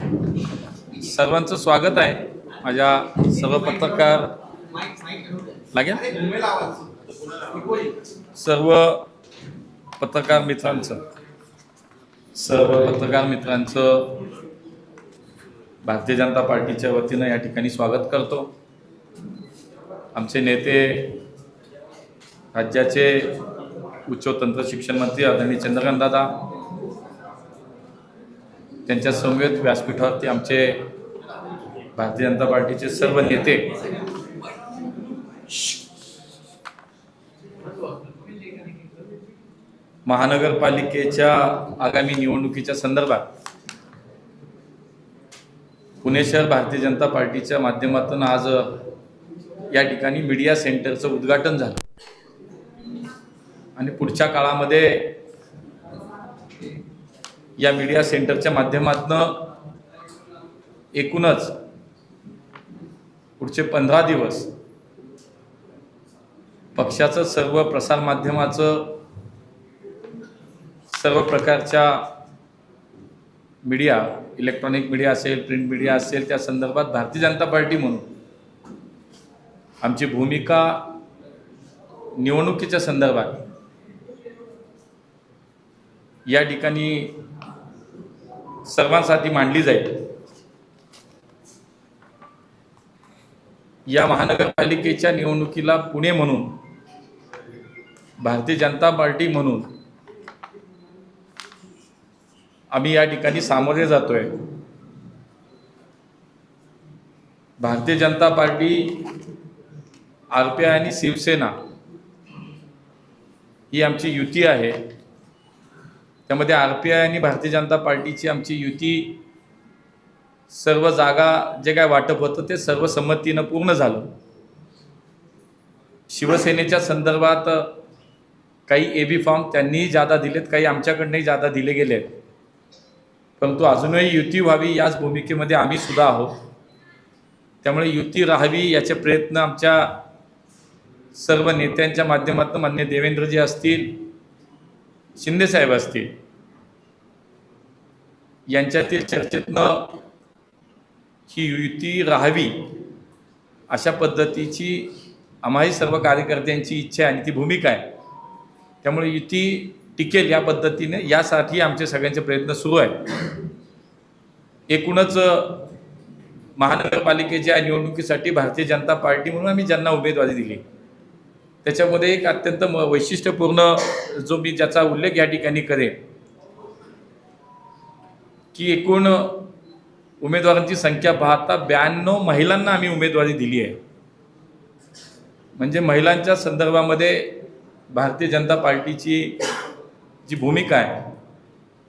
सर्वांचं स्वागत आहे माझ्या सर्व पत्रकार लागेल सर्व पत्रकार मित्रांचं भारतीय जनता पार्टीच्या वतीनं या ठिकाणी स्वागत करतो। आमचे नेते राज्याचे उच्च व तंत्र शिक्षण मंत्री आदरणीय चंद्रकांत दादा, त्यांच्या समवेत व्यासपीठावरती आमचे भारतीय जनता पार्टीचे सर्व नेते, महानगरपालिकेच्या आगामी निवडणुकीच्या संदर्भात पुणे शहर भारतीय जनता पार्टीच्या माध्यमातून आज या ठिकाणी मीडिया सेंटरचं उद्घाटन झालं आणि पुढच्या काळामध्ये या मीडिया सेंटरच्या माध्यमातून एकूणच पुढचे 15 दिवस पक्षाचं सर्व प्रसार माध्यमाचं सर्व प्रकारच्या मीडिया, इलेक्ट्रॉनिक मीडिया असेल, प्रिंट मीडिया असेल, त्या संदर्भात भारतीय जनता पार्टी म्हणून आमची भूमिका निवडणुकीच्या संदर्भात या ठिकाणी सर्वांसाठी मांडली जाईल। या महानगरपालिकेच्या निवडणुकीला पुणे म्हणून, भारतीय जनता पार्टी म्हणून आम्ही या ठिकाणी सामोरे जातोय। भारतीय जनता पार्टी, आरपीआय आणि शिवसेना ही आमची युती आहे। त्यामध्ये आरपीआय आणि भारतीय जनता पार्टीची आमची युती सर्व जागा जे काय वाटप होतं ते सर्व संमतीनं पूर्ण झालं। शिवसेनेच्या संदर्भात काही एबी फॉर्म त्यांनीही जादा दिलेत, काही आमच्याकडनंही जादा दिले गेलेत, परंतु अजूनही युती व्हावी याच भूमिकेमध्ये आम्ही सुद्धा आहोत। त्यामुळे युती राहावी याचे प्रयत्न आमच्या सर्व नेत्यांच्या माध्यमातून माननीय देवेंद्रजी असतील, शिंदेसाहेब असतील, यांच्यातील चर्चेतनं ही युती राहावी अशा पद्धतीची आम्हाही सर्व कार्यकर्त्यांची इच्छा आहे आणि ती भूमिका आहे। त्यामुळे युती टिकेल या पद्धतीने, यासाठी आमचे सगळ्यांचे प्रयत्न सुरू आहेत। एकूणच महानगरपालिकेच्या निवडणुकीसाठी भारतीय जनता पार्टी म्हणून आम्ही ज्यांना उमेदवारी दिली त्याच्यामध्ये एक अत्यंत वैशिष्ट्यपूर्ण जो मी ज्याचा उल्लेख या ठिकाणी करेन की एकूण उमेदवारांची संख्या पाहता 92 महिलांना आम्ही उमेदवारी दिली आहे। म्हणजे महिलांच्या संदर्भामध्ये भारतीय जनता पार्टीची जी भूमिका आहे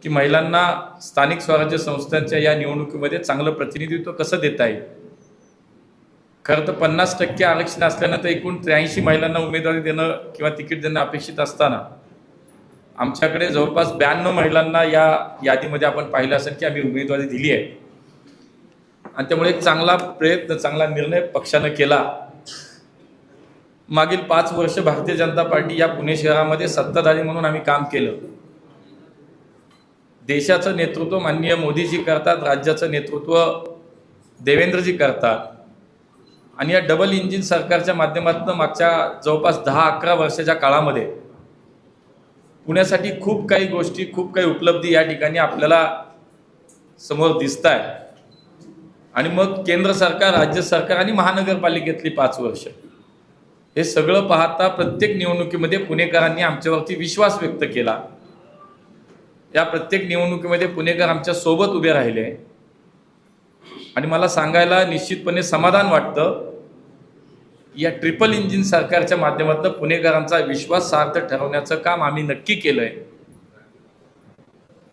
की महिलांना स्थानिक स्वराज्य संस्थांच्या या निवडणुकीमध्ये चांगलं प्रतिनिधित्व कसं देता येईल। खरं तर 50% आरक्षण असल्यानं तर एकूण 83 महिलांना उमेदवारी देणं किंवा तिकीट देणं अपेक्षित असताना आमच्याकडे जवळपास 92 महिलांना या यादीमध्ये आपण पाहिलं असेल की आम्ही उमेदवारी दिली आहे। आणि त्यामुळे एक चांगला प्रयत्न, चांगला निर्णय पक्षानं केला। मागील 5 वर्ष भारतीय जनता पार्टी या पुणे शहरामध्ये सत्ताधारी म्हणून आम्ही काम केलं। देशाचं नेतृत्व माननीय मोदीजी करतात, राज्याचं नेतृत्व देवेंद्रजी करतात आणि या डबल इंजिन सरकारच्या माध्यमातून मागच्या जवळपास 10-11 वर्षाच्या काळामध्ये पुण्यासाठी खूप काही गोष्टी, खूप काही उपलब्धी या ठिकाणी आपल्याला समोर दिसत आहे। आणि मग केंद्र सरकार, राज्य सरकार आणि महानगरपालिकेतली 5 वर्ष, हे सगळं पाहता प्रत्येक निवडणुकीमध्ये पुणेकरांनी आमच्यावरती विश्वास व्यक्त केला। या प्रत्येक निवडणुकीमध्ये पुणेकर आमच्या सोबत उभे राहिले आणि मला सांगायला निश्चितपणे समाधान वाटतं, या ट्रिपल इंजिन सरकारच्या माध्यमातून पुणेकरांचा विश्वास सार्थ ठरवण्याचं काम आम्ही नक्की केलंय।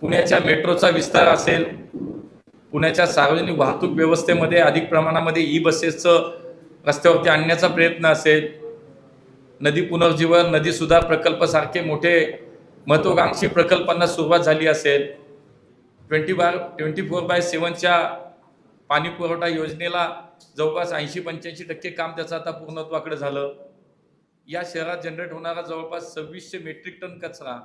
पुण्याच्या मेट्रोचा विस्तार असेल, पुण्याच्या सार्वजनिक वाहतूक व्यवस्थेमध्ये अधिक प्रमाणामध्ये ई-बसेसचं रस्त्यावरती आणण्याचा प्रयत्न असेल, नदी पुनर्जीवन, नदी सुधार प्रकल्पासारखे मोठे महत्त्वाकांक्षी प्रकल्पांना सुरुवात झाली असेल, 24/7च्या पाणी पुरवठा योजनेला जवळपास 80-85% काम त्याचं आता पूर्णत्वाकडे झालं। या शहरात जनरेट होणारा जवळपास 2600 मेट्रिक टन कचरा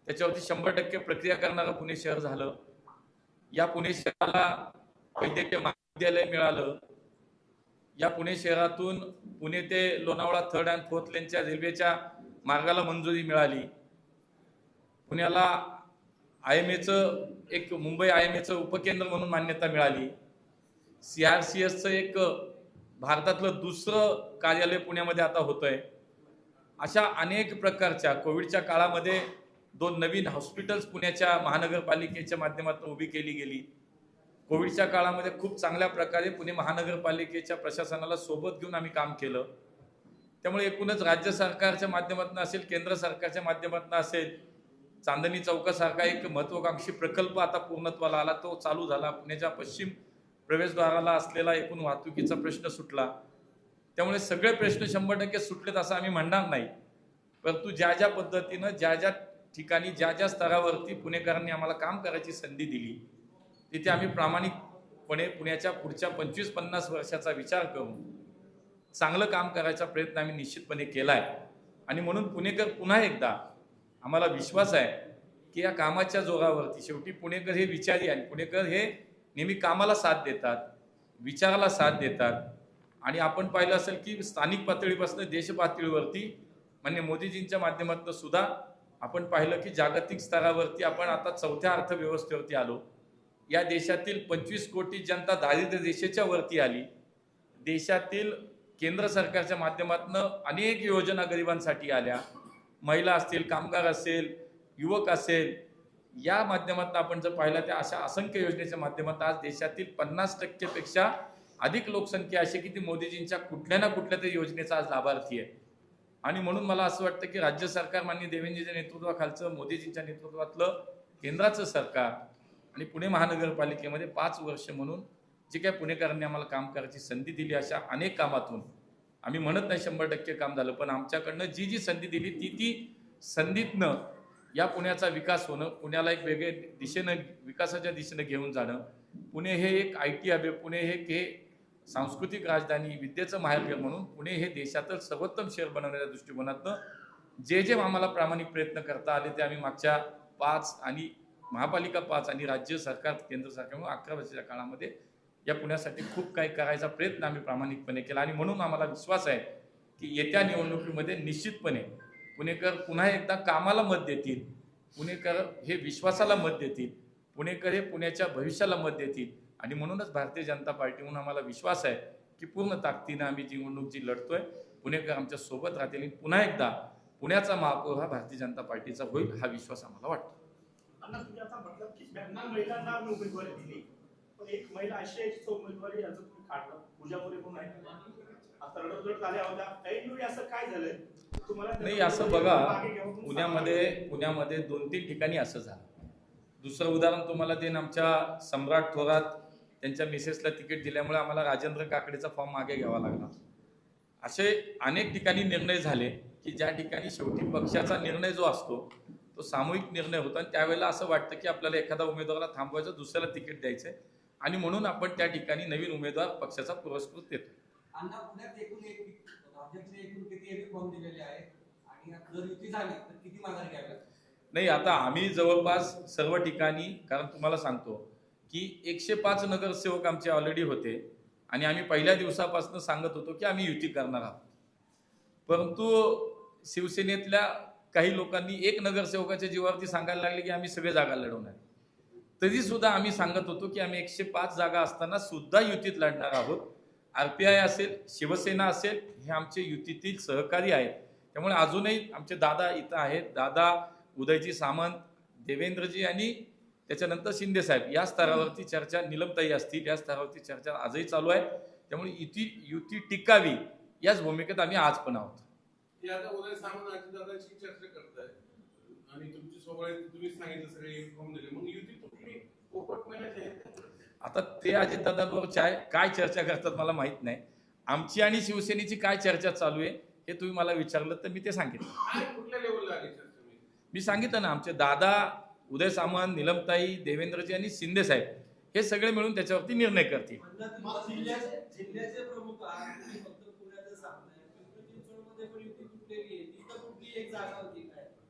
त्याच्यावरती 100% प्रक्रिया करणारं पुणे शहर झालं। या पुणे शहराला वैद्यकीय महाविद्यालय मिळालं. या पुणे शहरातून पुणे ते लोणावळा 3rd and 4th लेनच्या रेल्वेच्या मार्गाला मंजुरी मिळाली. पुण्याला IMAचं एक मुंबई IMAचं उपकेंद्र म्हणून मान्यता मिळाली. CRCSचं एक भारतातलं दुसरं कार्यालय पुण्यामध्ये आता होतंय. अशा अनेक प्रकारच्या कोविडच्या काळामध्ये 2 नवीन हॉस्पिटल्स पुण्याच्या महानगरपालिकेच्या माध्यमातून उभी केली गेली. कोविडच्या काळामध्ये खूप चांगल्या प्रकारे पुणे महानगरपालिकेच्या प्रशासनाला सोबत घेऊन आम्ही काम केलं. त्यामुळे एकूणच राज्य सरकारच्या माध्यमातून असेल, केंद्र सरकारच्या माध्यमातून असेल, चांदणी चौकासारखा एक महत्वाकांक्षी प्रकल्प आता पूर्णत्वाला आला, तो चालू झाला. पुण्याच्या पश्चिम प्रवेशद्वाराला असलेला एकूण वाहतुकीचा प्रश्न सुटला. त्यामुळे सगळे प्रश्न 100% सुटलेत असं आम्ही म्हणणार नाही, परंतु ज्या ज्या पद्धतीनं ज्या ज्या ठिकाणी ज्या ज्या स्तरावरती पुणेकरांनी आम्हाला काम करायची संधी दिली तिथे आम्ही प्रामाणिकपणे पुण्याच्या पुढच्या 25-50 वर्षाचा विचार करून चांगलं काम करायचा प्रयत्न आम्ही निश्चितपणे केला आहे. आणि म्हणून पुणेकर पुन्हा एकदा आम्हाला विश्वास आहे की या कामाच्या जोरावरती शेवटी पुणेकर हे विचारी आणि पुणेकर हे नेहमी कामाला साथ देतात, विचाराला साथ देतात. आणि आपण पाहिलं असेल की स्थानिक पातळीपासून देश पातळीवरती माननीय मोदीजींच्या माध्यमातून सुद्धा आपण पाहिलं की जागतिक स्तरावरती आपण आता 4थ्या अर्थव्यवस्थेवरती आलो. या देशातील 25 कोटी जनता दारिद्र्य रेषेच्या वरती आली. देशातील केंद्र सरकारच्या माध्यमातून अनेक योजना गरिबांसाठी आल्या. महिला असतील, कामगार असेल, युवक असेल, या माध्यमातून आपण जर पाहिलं त्या अशा असंख्य योजनेच्या माध्यमातून आज देशातील 50% पेक्षा अधिक लोकसंख्या अशी की ती मोदीजींच्या कुठल्या ना कुठल्या तरी योजनेचा आज लाभार्थी आहे. आणि म्हणून मला असं वाटतं की राज्य सरकार माननीय देवेंद्रजींच्या नेतृत्वाखालचं, मोदीजींच्या नेतृत्वातलं केंद्राचं सरकार आणि पुणे महानगरपालिकेमध्ये 5 वर्ष म्हणून जे काही पुणेकरांनी आम्हाला काम करायची संधी दिली, अशा अनेक कामातून आम्ही म्हणत नाही 100% काम झालं, पण आमच्याकडनं जी जी संधी दिली ती संधीतनं या पुण्याचा विकास होणं, पुण्याला एक वेगळे दिशेनं विकासाच्या दिशेनं घेऊन जाणं. पुणे हे एक IT हब आहे, पुणे हे सांस्कृतिक राजधानी, विद्येचं माहेरघर म्हणून पुणे हे देशातील सर्वोत्तम शहर बनवण्याच्या दृष्टिकोनातनं जे आम्हाला प्रामाणिक प्रयत्न करता आले ते आम्ही मागच्या 5 आणि महापालिका 5 आणि राज्य सरकार, केंद्र सरकार म्हणून 11 वर्षाच्या काळामध्ये या पुण्यासाठी खूप काही करायचा प्रयत्न आम्ही प्रामाणिकपणे केला. आणि म्हणून आम्हाला विश्वास आहे की येत्या निवडणुकीमध्ये निश्चितपणे पुणेकर पुन्हा एकदा कामाला मत देतील, पुणेकर हे विश्वासाला मत देतील, पुणेकर हे पुण्याच्या भविष्याला मत देतील. आणि म्हणूनच भारतीय जनता पार्टी म्हणून आम्हाला विश्वास आहे की पूर्ण ताकदीनं आम्ही निवडणूक जी लढतोय, पुणेकर आमच्या सोबत राहतील. पुन्हा एकदा पुण्याचा महापौर हा भारतीय जनता पार्टीचा होईल हा विश्वास आम्हाला वाटतो. तुम्ही आता म्हटलं की 92 महिलांना उमेदवारी दिली, पण एक महिला अशी आहे जिचं उमेदवारी याचं तुम्ही काढलं, पूजा मोरे म्हणून आहे, आता रडतरड झाल्या होत्या. ऐनवेळी असं काय झालंय तुम्हाला? नाही, असं बघा, पुण्यामध्ये 2-3 ठिकाणी असं झालं. दुसरं उदाहरण तुम्हाला देईन, आमच्या सम्राट थोरात त्यांच्या मिसेसला तिकीट दिल्यामुळे आम्हाला राजेंद्र काकडेचा फॉर्म मागे घ्यावा लागला. असे अनेक ठिकाणी निर्णय झाले की ज्या ठिकाणी शेवटी पक्षाचा निर्णय जो असतो तो सामूहिक निर्णय होतो आणि त्यावेळेला असं वाटतं की आपल्याला एखादा उमेदवाराला थांबवायचं, दुसऱ्याला तिकीट द्यायचंय आणि म्हणून आपण त्या ठिकाणी नवीन उमेदवार पक्षाचा पुरस्कृत देतो. पुण्यात एकूण भाजपने एकूण किती फॉर्म दिलेले आहेत आणि जर युती झाली तर किती माघार घ्यावी लागते? नाही, आता आम्ही जवळपास सर्व ठिकाणी, कारण तुम्हाला सांगतो की 105 नगरसेवक आमचे ऑलरेडी होते आणि आम्ही पहिल्या दिवसापासून सांगत होतो की आम्ही युती करणार आहोत. परंतु शिवसेनेतल्या काही लोकांनी एक नगरसेवकाच्या जीवावरती सांगायला लागले की आम्ही सगळे जागा लढवणार. तरी सुद्धा आम्ही सांगत होतो की आम्ही 105 जागा असताना सुद्धा युतीत लढणार आहोत. RPI असेल, शिवसेना असेल, हे आमचे युतीतील सहकारी आहेत. त्यामुळे अजूनही आमचे दादा इथं आहेत, दादा उदयजी सामंत, देवेंद्रजी आणि त्याच्यानंतर शिंदे साहेब, या स्तरावरती चर्चा, निलमताई असतील, या स्तरावरती चर्चा आजही चालू आहे. त्यामुळे युती टिकावी याच भूमिकेत आम्ही आज पण आहोत. उदय सामंत अजितदादांशी चर्चा करताय आणि तुमची सोबत तुम्ही सांगितलं सगळे इन्फॉर्म दिले, मग युती तुमची पोपट महिन्याची. आता ते अजितदादांबरोबर काय चर्चा करतात मला माहित नाही. आमची आणि शिवसेनेची काय चर्चा चालू आहे हे तुम्ही मला विचारलं तर मी ते सांगितलं. कुठल्या लेवलला आली चर्चा? मी सांगितलं ना, आमचे दादा उदय सामंत, निलमताई, देवेंद्रजी आणि शिंदे साहेब हे सगळे मिळून त्याच्यावरती निर्णय करतील. जिल्ह्याचे प्रमुख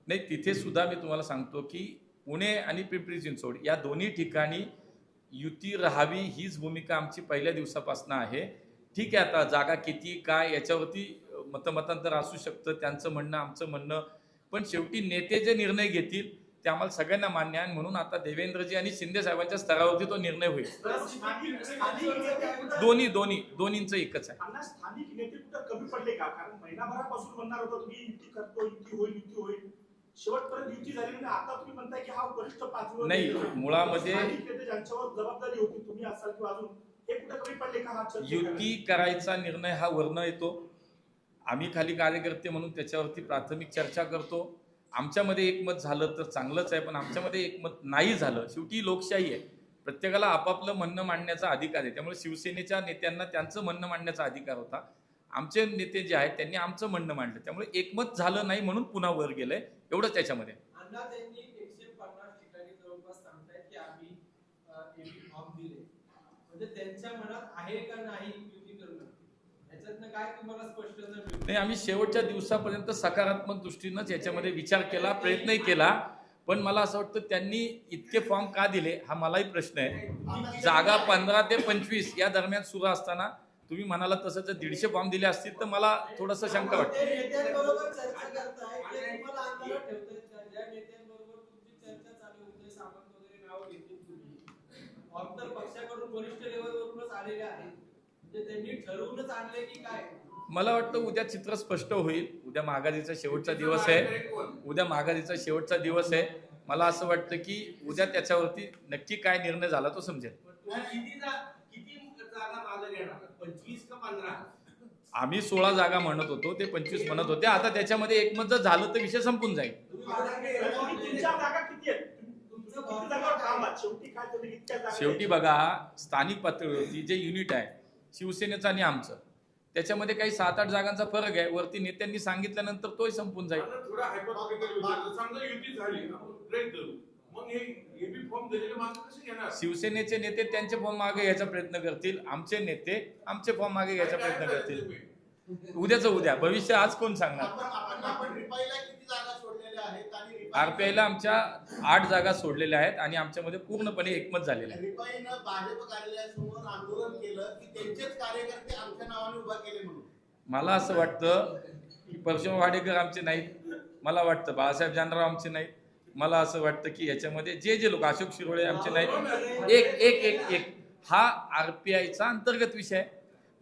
नाही, तिथे सुद्धा मी तुम्हाला सांगतो की पुणे आणि पिंपरी चिंचवड या दोन्ही ठिकाणी युती राहावी हीच भूमिका आमची पहिल्या दिवसापासून आहे. ठीक आहे, आता जागा किती काय याच्यावरती मतमतांतर असू शकतं, त्यांचं म्हणणं आमचं म्हणणं, पण शेवटी नेते जे निर्णय घेतील ते आम्हाला सगळ्यांना मान्य आहे. म्हणून आता देवेंद्रजी आणि शिंदे साहेबांच्या स्तरावरती तो निर्णय होईल. दोन्हींचं एकच आहे. अण्णा, स्थानिक नेते कुठं कमी पडले का? कारण महिनाभरापासून म्हणणार होता तुम्ही युती करतो, युती होईल, शेवटपर्यंत युती झाली नाही. आता तुम्ही म्हणताय की हा वरिष्ठ पातळीवर नाही, मुळामध्ये स्थानिक नेते ज्यांच्यावर जबाबदारी होती, तुम्ही असाल किंवा अजून, हे कुठं कमी पडले का? हा युती करायचा निर्णय हा वर्ण येतो. आम्ही खाली कार्यकर्ते म्हणून त्याच्यावरती प्राथमिक चर्चा करतो. आमच्यामध्ये एकमत झालं तर चांगलंच आहे, पण आमच्यामध्ये एकमत नाही झालं. शेवटी लोकशाही आहे, प्रत्येकाला आपापलं म्हणणं मांडण्याचा अधिकार आहे. त्यामुळे शिवसेनेच्या नेत्यांना त्यांचं म्हणणं मांडण्याचा अधिकार होता. आमचे नेते जे आहेत त्यांनी आमचं म्हणणं मांडलं. त्यामुळे एकमत झालं नाही म्हणून पुन्हा वर गेलंय, एवढंच त्याच्यामध्ये. अण्णा, त्यांनी 150 ठिकाणी जवळपास सांगतायत की आम्ही एबी फॉर्म दिले, म्हणजे त्यांच्या मनात आहे का नाही युती करणं, याच्यातनं काय तुम्हाला स्पष्टता मिळते? नाही, आम्ही शेवटच्या दिवसापर्यंत सकारात्मक दृष्टीनंच याच्यामध्ये विचार केला, प्रयत्नही केला. पण मला असं वाटतं त्यांनी इतके फॉर्म का दिले हा मलाही प्रश्न आहे. जागा 15 ते 25 या दरम्यान सुरू असताना तुम्ही म्हणाला तसं जर 150 फॉर्म दिले असतील तर मला थोडंसं शंका वाटते. ते नेत्यांबरोबर चर्चा करताय, ते तुम्हाला अंधारात ठेवतायत का? ज्या नेत्यांबरोबर तुमची चर्चा चालू होती, सामंत वगैरे नाव घेतील तुम्ही, फॉर्म तर पक्षाकडून वरिष्ठ लेवलवरूनच आलेले आहेत, म्हणजे त्यांनी ठरवूनच आणले की काय? मला वाटतं उद्या चित्र स्पष्ट होईल. उद्या महागाजीचा शेवटचा दिवस आहे. मला असं वाटतं की उद्या त्याच्यावरती नक्की काय निर्णय झाला तो समजेल. किती जागा मागे घेणार? 25 का 15? आम्ही 16 जागा म्हणत होतो, ते 25 म्हणत होते. आता त्याच्यामध्ये एकमत जर झालं तर विषय संपून जाईल. तुमच्या जागा किती आहेत? तुमचं किती जागावर ठाम आहात? शेवटी काय तुम्ही इतक्या जागा? शेवटी बघा, स्थानिक पातळीवरती जे युनिट आहे शिवसेनेचं आणि आमचं, त्याच्यामध्ये काही 7-8 जागांचा फरक आहे. वरती नेत्यांनी सांगितल्यानंतर तोही संपून जाईल. थोडा हायपोथेटिकल विचारलं, समजा युती झाली, आपण ब्रेक धरू, मग हे एबी फॉर्म दिलेले मागे कसे घेणार? शिवसेनेचे नेते त्यांचे फॉर्म मागे घ्यायचा प्रयत्न करतील, आमचे नेते आमचे फॉर्म मागे घ्यायचा प्रयत्न करतील. उद्याचं उद्या, भविष्य आज कोण सांगणार? आरपीआयला आमच्या 8 जागा सोडलेल्या आहेत आणि आमच्यामध्ये पूर्णपणे एकमत झालेलं आहे. रिपाईनं भाजप कार्यालयासमोर आंदोलन केलं की त्यांचेच कार्यकर्ते आमच्या नावाने उभा केले म्हणून. मला असं वाटतं की परशुराम वाडेकर आमचे नाहीत, मला वाटतं बाळासाहेब जानराव आमचे नाहीत, मला असं वाटतं की याच्यामध्ये जे लोक, अशोक शिरोळे आमचे नाहीत. एक हा आरपीआयचा अंतर्गत विषय आहे.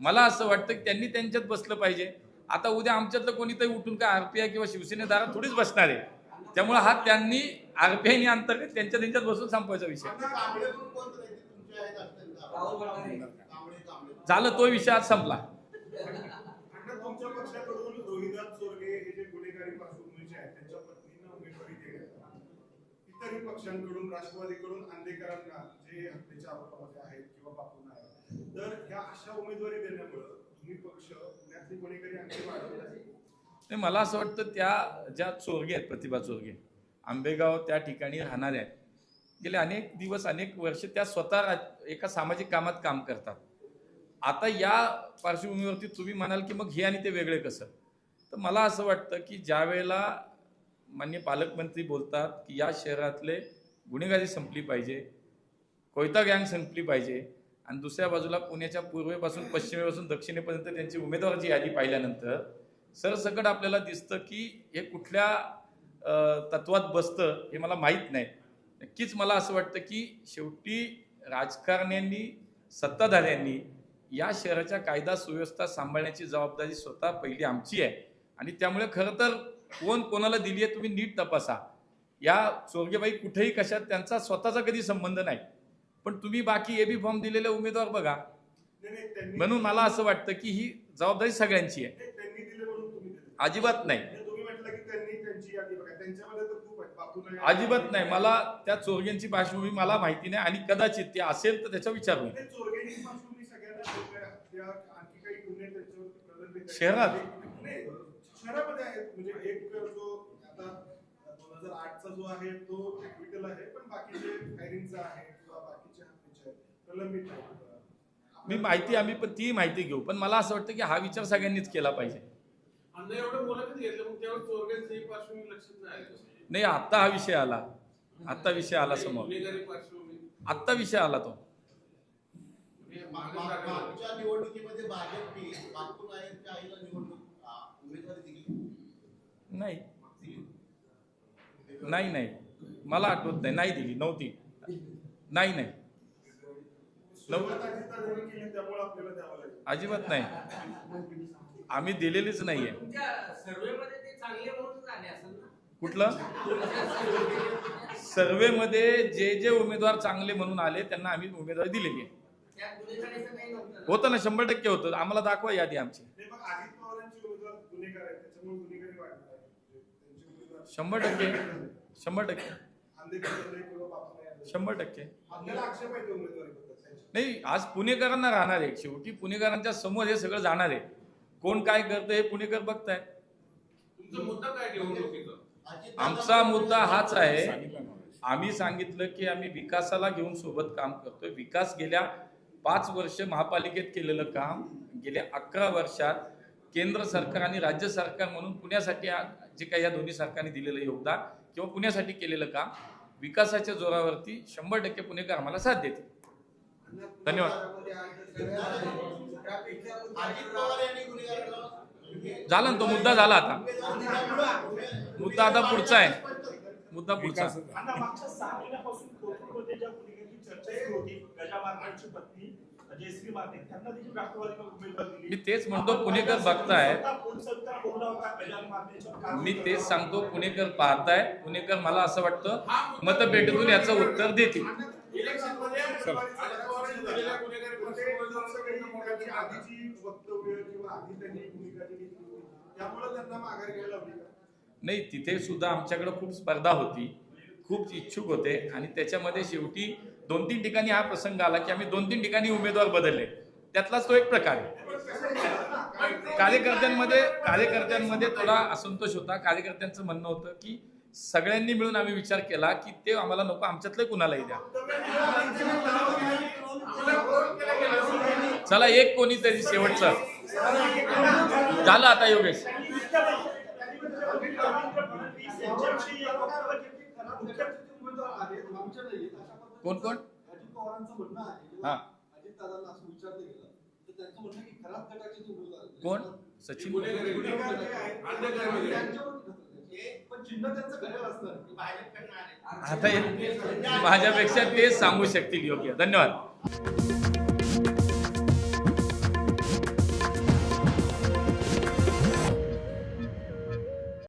मला असं वाटतं की त्यांनी त्यांच्यात बसलं पाहिजे. आता उद्या आमच्यातलं कोणीतरी उठून काय आरपीआय किंवा शिवसेनेदारात थोडीच बसणार आहे. त्यामुळे हा त्यांनी आरपीआयने अंतर्गत त्यांच्यात बसून संपवायचा विषय झालं. तो विषय आज संपला. तुमच्या पक्षाकडून रोहिदास चोरगे हे जे गुन्हेगारी पार्श्वभूमीचे आहेत त्यांच्या पत्नींना उमेदवारी देण्यात, इतरही पक्षांकडून, राष्ट्रवादीकडून आंदेकरांना जे हत्येच्या आरोपामध्ये आहेत किंवा बापूंना आहेत, तर ह्या अशा उमेदवारी देण्यामुळे तुम्ही पक्ष पुण्यातली गुन्हेगारी आणखी वाढवत आहे. नाही, मला असं वाटतं त्या ज्या चोरगे आहेत, प्रतिभा चोरगे, आंबेगाव त्या ठिकाणी राहणाऱ्या आहेत, गेले अनेक दिवस अनेक वर्ष त्या स्वतः एका सामाजिक कामात काम करतात. आता या पार्श्वभूमीवरती तुम्ही म्हणाल की मग हे आणि ते वेगळे कसं, तर मला असं वाटतं की ज्या वेळेला माननीय पालकमंत्री बोलतात की या शहरातले गुन्हेगारी संपली पाहिजे, कोयता गँग संपली पाहिजे, आणि दुसऱ्या बाजूला पुण्याच्या पूर्वेपासून पश्चिमेपासून दक्षिणेपर्यंत त्यांची उमेदवाराची यादी पाहिल्यानंतर सरसकट आपल्याला दिसतं की हे कुठल्या तत्वात बसतं हे मला माहीत नाही. नक्कीच मला असं वाटतं की शेवटी राजकारण्यांनी, सत्ताधाऱ्यांनी या शहराच्या कायदा सुव्यवस्था सांभाळण्याची जबाबदारी स्वतः पहिली आमची आहे. आणि त्यामुळे खरं तर कोण कोणाला दिली आहे तुम्ही नीट तपासा. या चोरगेबाई कुठेही कशात त्यांचा स्वतःचा कधी संबंध नाही, पण तुम्ही बाकी एबी फॉर्म दिलेले उमेदवार बघा. म्हणून मला असं वाटतं की ही जबाबदारी सगळ्यांची आहे. अजिबात नाही, अजिबात नाही. मला त्या चोरग्यांची पार्श्वभूमी मला माहिती नाही आणि कदाचित ते असेल तर त्याचा विचार होईल. शहरात शहरामध्ये आहेत, म्हणजे एक जो आता 2008चा जो आहे तो ऍक्विटल आहे, पण बाकीचे फायरिंगचा आहे किंवा बाकीचे हत्याचे प्रलंबित आहेत. मी माहिती, आम्ही पण ती माहिती घेऊ, पण मला असं वाटतं की हा विचार सगळ्यांनीच केला पाहिजे. एवढं मुलाखत घेतलं मग त्यावर चोरग्यांचंही पार्श्वभूमी लक्षात नाही आलं. नाही, आता हा विषय आला, आता विषय आला समोर, गुन्हेगारी पार्श्वभूमी आत्ता विषय आला तो. मागच्या निवडणुकीमध्ये भाजपने बापू नाईकच्या आईला निवडणूक उमेदवारी दिली नाही नाही नाही मला आठवत नाही, नाही दिली, नव्हती, नाही नाही अजिबात नाही, आम्ही दिलेलीच नाहीये. तुमच्या सर्वेमध्ये ते चांगले म्हणून आले असेल ना? कुठलं सर्वेमध्ये जे उमेदवार चांगले म्हणून आले त्यांना आम्ही उमेदवारी दिलेली आहे. त्यात गुन्हेगारीचं काही नव्हतं ना? होतं ना, 100% होतं. आम्हाला दाखवा यादी आमची. नाही, मग अजित पवारांचे उमेदवार गुन्हेगार आहेत, त्याच्यामुळे गुन्हेगारी वाढणार आहे. त्यांचे उमेदवार 100%. आंबेडकर किंवा बापू नाईक. 100%. आपल्याला आक्षेप आहे ते उमेदवारीबद्दल त्यांचे. नाही, आज पुणेकरांना राहणार आहे. शेवटी पुणेकरांच्या समोर हे सगळं जाणार आहे. कोण काय करतं हे पुणेकर बघताय. तुमचा मुद्दा काय निवडणुकीचा? आमचा मुद्दा हाच आहे. आम्ही सांगितलं की आम्ही विकासाला घेऊन सोबत काम करतोय. विकास गेल्या 5 वर्ष महापालिकेत केलेलं काम, गेल्या 11 वर्षात केंद्र सरकार आणि राज्य सरकार म्हणून पुण्यासाठी जे काही या दोन्ही सरकारने दिलेलं योगदान किंवा पुण्यासाठी केलेलं काम, विकासाच्या जोरावरती 100% पुणेकर आम्हाला साथ देतील. धन्यवाद. अजित पवार यांनी गुन्हेगार झाला ना तो मुद्दा, झाला आता मुद्दा. आता पुढचा आहे मुद्दा, पुढचा. आता मागच्या 6 महिन्यापासून कोथरूडमध्ये ज्या गुन्हेगारीची चर्चा सुरू होती, गजा मारण्याची पत्नी जयश्री मारणे, त्यांना देखील राष्ट्रवादीने उमेदवारी दिली. मी तेच म्हणतो, पुणेकर बघताय. मी मी तेच सांगतो, पुणेकर पाहताय. पुणेकर मला असं वाटतं मतपेटीतून याचं उत्तर देतील. इलेक्शनमध्ये अजित पवारांनी दिलेल्या गुन्हेगारी आधीची वक्तव्य किंवा आधी त्यांनी भूमिका दिली त्यामुळे त्यांना माघार घ्यायला लावली का? नाही, तिथे सुद्धा आमच्याकडे खूप स्पर्धा होती, खूप इच्छुक होते आणि त्याच्यामध्ये शेवटी 2-3 ठिकाणी हा प्रसंग आला की आम्ही 2-3 ठिकाणी उमेदवार बदलले. त्यातलाच तो एक प्रकार आहे. कार्यकर्त्यांमध्ये थोडा असंतोष होता. कार्यकर्त्यांचं म्हणणं होतं की सगळ्यांनी मिळून आम्ही विचार केला की ते आम्हाला नको, आमच्यातलं कुणालाही द्या. चला, एक कोणीतरी शेवटचं झालं आता. योगेश, कोण कोण? अजित पवारांचं म्हणणं आहे, हा, अजित दादांना असं विचारलं गेलं तर त्यांचं म्हणणं आहे की खराब गटाचे उमेदवार कोण? सचिन. गुन्हेगार जे आहेत, त्यांच्यावर पण चिन्ह त्यांचं घड्याळ असणार. आता माझ्यापेक्षा तेच सांगू शकतील. योग्य, धन्यवाद.